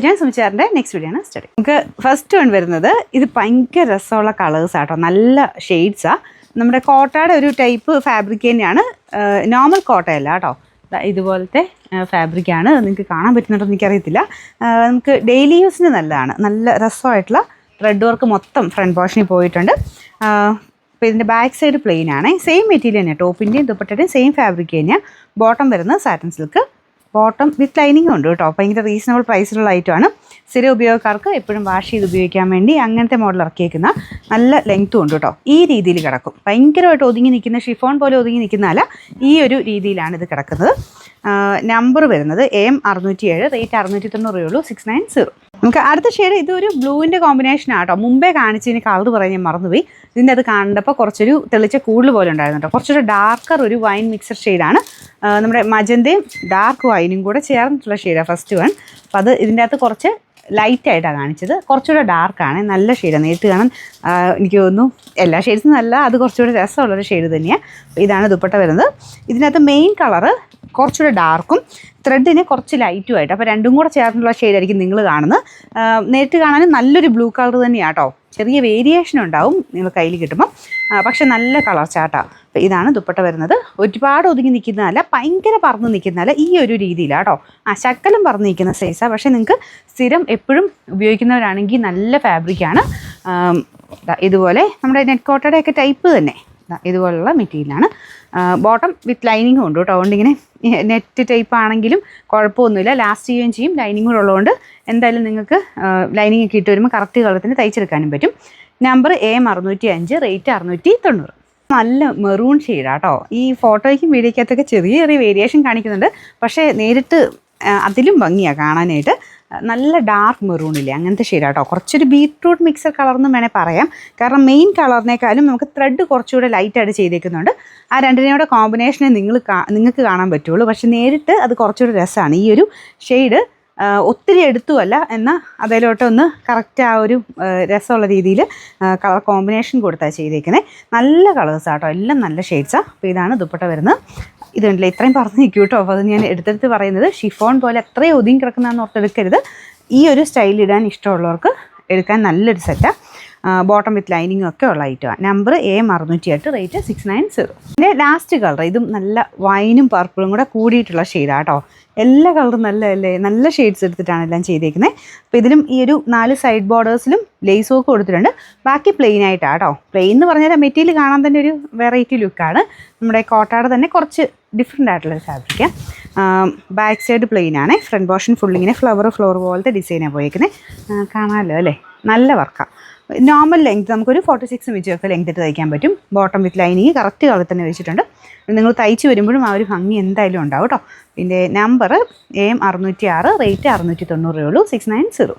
ഞാൻ സുമിച്ചാറിൻ്റെ next video ആണ് study. നമുക്ക് ഫസ്റ്റ് വൺ വരുന്നത് ഇത് ഭയങ്കര രസമുള്ള കളേഴ്സ് ആട്ടോ, നല്ല ഷെയ്ഡ്സാണ്. നമ്മുടെ കോട്ടയുടെ ഒരു ടൈപ്പ് ഫാബ്രിക് തന്നെയാണ്, നോർമൽ കോട്ടയല്ല കേട്ടോ. ഇതുപോലത്തെ ഫാബ്രിക്കാണ്, നിങ്ങൾക്ക് കാണാൻ പറ്റുന്നുണ്ടോ എനിക്കറിയത്തില്ല. നമുക്ക് ഡെയിലി യൂസിന് നല്ലതാണ്. നല്ല രസമായിട്ടുള്ള ത്രെഡ് വർക്ക് മൊത്തം ഫ്രണ്ട് പോർഷനിൽ പോയിട്ടുണ്ട്. അപ്പോൾ ഇതിൻ്റെ ബാക്ക് സൈഡ് പ്ലെയിൻ ആണ്. സെയിം മെറ്റീരിയൽ തന്നെയാണ്, ടോപ്പിൻ്റെയും ദുപ്പട്ടയുടെയും സെയിം ഫാബ്രിക് തന്നെയാണ്. ബോട്ടം വരുന്നത് satin silk, bottom with lining ഉണ്ട് കേട്ടോ. ഭയങ്കര റീസണബിൾ പ്രൈസിലുള്ള ഐറ്റമാണ്. സ്ഥിര ഉപയോഗക്കാർക്ക് എപ്പോഴും വാഷ് ചെയ്ത് ഉപയോഗിക്കാൻ വേണ്ടി അങ്ങനത്തെ മോഡൽ ഇറക്കിയേക്കുന്ന നല്ല ലെങ്ത്തും ഉണ്ട് കേട്ടോ. ഈ രീതിയിൽ കിടക്കും, ഭയങ്കരമായിട്ട് ഒതുങ്ങി നിൽക്കുന്ന ഷിഫോൺ പോലെ ഒതുങ്ങി നിൽക്കുന്നതല്ല, ഈ ഒരു രീതിയിലാണ് ഇത് കിടക്കുന്നത്. നമ്പർ വരുന്നത് AM 607, റേറ്റ് 690 ഉള്ളൂ, 690. നമുക്ക് അടുത്ത ഷെയ്ഡ് ഇതൊരു ബ്ലൂവിൻ്റെ കോമ്പിനേഷൻ ആട്ടോ. മുമ്പേ കാണിച്ചതിന് കളർ പറയാൻ ഞാൻ മറന്നുപോയി. ഇതിൻ്റെ അത് കണ്ടപ്പോൾ കുറച്ചൊരു തെളിച്ച കൂടുതൽ പോലെ ഉണ്ടായിരുന്നു കേട്ടോ. കുറച്ചൊരു ഡാർക്കർ ഒരു വൈൻ മിക്സർ ഷെയ്ഡാണ്. നമ്മുടെ മജന്തയും ഡാർക്ക് വൈനും കൂടെ ചേർന്നിട്ടുള്ള ഷെയ്ഡാണ് ഫസ്റ്റ് വൺ. അപ്പോൾ അത് ഇതിൻ്റെ അകത്ത് കുറച്ച് ലൈറ്റായിട്ടാണ് കാണിച്ചത്, കുറച്ചുകൂടെ ഡാർക്കാണ്. നല്ല ഷെയ്ഡാണ്, നേരിട്ട് കാണാൻ എനിക്ക് തോന്നുന്നു എല്ലാ ഷെയ്ഡ്സും നല്ല, അത് കുറച്ചുകൂടെ രസമുള്ളൊരു ഷെയ്ഡ് തന്നെയാണ്. ഇതാണ് ദുപ്പട്ട വരുന്നത്. ഇതിനകത്ത് മെയിൻ കളറ് കുറച്ചുകൂടെ ഡാർക്കും ത്രെഡിന് കുറച്ച് ലൈറ്റുമായിട്ട്, അപ്പോൾ രണ്ടും കൂടെ ചേർന്നുള്ള ഷെയ്ഡായിരിക്കും നിങ്ങൾ കാണുന്നത്. നേരിട്ട് കാണാനും നല്ലൊരു ബ്ലൂ കളർ തന്നെയാണ് കേട്ടോ. ചെറിയ വേരിയേഷൻ ഉണ്ടാവും നിങ്ങൾ കയ്യിൽ കിട്ടുമ്പം, പക്ഷെ നല്ല കളർ ചാട്ടാണ്. അപ്പോൾ ഇതാണ് ദുപ്പട്ട വരുന്നത്. ഒരുപാട് ഒതുങ്ങി നിൽക്കുന്നതല്ല, ഭയങ്കര പറന്ന് നിൽക്കുന്നതല്ല, ഈ ഒരു രീതിയിലാണ് കേട്ടോ. ശക്കലം പറന്ന് നിൽക്കുന്ന സൈസാണ്. പക്ഷേ നിങ്ങൾക്ക് സ്ഥിരം എപ്പോഴും ഉപയോഗിക്കുന്നവരാണെങ്കിൽ നല്ല ഫാബ്രിക്കാണ്. ഇതുപോലെ നമ്മുടെ നെറ്റ് കോട്ടയുടെയൊക്കെ ടൈപ്പ് തന്നെ ഇതുപോലുള്ള മെറ്റീരിയലാണ്. ബോട്ടം വിത്ത് ലൈനിങ്ങും ഉണ്ട് കേട്ടോ. അതുകൊണ്ടിങ്ങനെ നെറ്റ് ടൈപ്പ് ആണെങ്കിലും കുഴപ്പമൊന്നുമില്ല, ലാസ്റ്റ് ചെയ്യുകയും ചെയ്യും. ലൈനിങ് കൂടെ ഉള്ളതുകൊണ്ട് എന്തായാലും നിങ്ങൾക്ക് ലൈനിങ് ഒക്കെ ഇട്ട് വരുമ്പോൾ കറക്റ്റ് കളറത്തിന് തയ്ച്ചെടുക്കാനും പറ്റും. Number AM 605, rate 690. നല്ല മെറൂൺ ഷെയ്ഡാട്ടോ. ഈ ഫോട്ടോയ്ക്കും വീഡിയോയ്ക്കകത്തൊക്കെ ചെറിയ ചെറിയ വേരിയേഷൻ കാണിക്കുന്നുണ്ട്, പക്ഷേ നേരിട്ട് അതിലും ഭംഗിയാണ് കാണാനായിട്ട്. നല്ല ഡാർക്ക് മെറൂണില്ലേ, അങ്ങനത്തെ ഷെയ്ഡാട്ടോ. കുറച്ചൊരു ബീട്രൂട്ട് മിക്സർ കളർന്നും വേണേൽ പറയാം. കാരണം മെയിൻ കളറിനേക്കാളും നമുക്ക് ത്രെഡ് കുറച്ചുകൂടെ ലൈറ്റായിട്ട് ചെയ്തേക്കുന്നുണ്ട്. ആ രണ്ടിനെയും കൂടെ കോമ്പിനേഷനെ നിങ്ങൾക്ക് കാണാൻ പറ്റുള്ളൂ. പക്ഷെ നേരിട്ട് അത് കുറച്ചുകൂടെ രസമാണ്. ഈ ഒരു ഷെയ്ഡ് ഒത്തിരി എടുത്തുമല്ല, എന്നാൽ അതിലോട്ടൊന്ന് കറക്റ്റ് ആ ഒരു രസമുള്ള രീതിയിൽ കളർ കോമ്പിനേഷൻ കൊടുത്താണ് ചെയ്തേക്കുന്നത്. നല്ല കളേഴ്സാട്ടോ, എല്ലാം നല്ല ഷെയ്ഡ്സാണ്. അപ്പോൾ ഇതാണ് ദുപ്പട്ട വരുന്നത്. ഇതുണ്ടല്ലോ, ഇത്രയും പറഞ്ഞു നിൽക്കും കേട്ടോ. അപ്പോൾ അത് ഞാൻ എടുത്തെടുത്ത് പറയുന്നത് ഷിഫോൺ പോലെ അത്രയും ഒതുങ്ങി കിടക്കുന്നതെന്ന് ഓർത്തെടുക്കരുത്. ഈ ഒരു സ്റ്റൈൽ ഇടാൻ ഇഷ്ടമുള്ളവർക്ക് എടുക്കാൻ നല്ലൊരു സെറ്റാണ്. ബോട്ടം വിത്ത് ലൈനിങ്ങും ഒക്കെ ഉള്ള ഐറ്റമാണ്. Number AM 608, rate 690. പിന്നെ ലാസ്റ്റ് കളർ ഇതും നല്ല വൈനും പർപ്പിളും കൂടെ കൂടിയിട്ടുള്ള ഷെയ്ഡാണ് കേട്ടോ. എല്ലാ കളറും നല്ലതല്ലേ, നല്ല ഷെയ്ഡ്സ് എടുത്തിട്ടാണ് എല്ലാം ചെയ്തേക്കുന്നത്. അപ്പോൾ ഇതിലും ഈ ഒരു 4 സൈഡ് ബോർഡേഴ്സിലും ലേസ് വർക്ക് കൊടുത്തിട്ടുണ്ട്. ബാക്കി പ്ലെയിൻ ആയിട്ടാണ് കേട്ടോ. പ്ലെയിൻ എന്ന് പറഞ്ഞാൽ മെറ്റീരിയൽ കാണാൻ തന്നെ ഒരു വെറൈറ്റി ലുക്കാണ്. നമ്മുടെ കോട്ടയുടെ തന്നെ കുറച്ച് ഡിഫറെൻ്റ് ആയിട്ടുള്ളൊരു ഫാബ്രിക്കാണ്. ബാക്ക് സൈഡ് പ്ലെയിൻ ആണ്. ഫ്രണ്ട് പോർഷൻ ഫുള്ളിങ്ങനെ ഫ്ലവർ പോലത്തെ ഡിസൈനാണ് പോയേക്കുന്നത്. കാണാമല്ലോ അല്ലേ, നല്ല വർക്കാണ്. നോർമൽ ലെങ്ത് നമുക്കൊരു 46 ഇഞ്ചൊക്കെ ലെങ്ത് ഇട്ട് തയ്ക്കാൻ പറ്റും. Bottom with lining correct colour തന്നെ വെച്ചിട്ടുണ്ട്. നിങ്ങൾ തയ്ച്ച് വരുമ്പോഴും ആ ഒരു ഭംഗി എന്തായാലും ഉണ്ടാവും കേട്ടോ. പിന്നെ നമ്പർ AM 606, റേറ്റ് 690 ഉള്ളൂ, 690.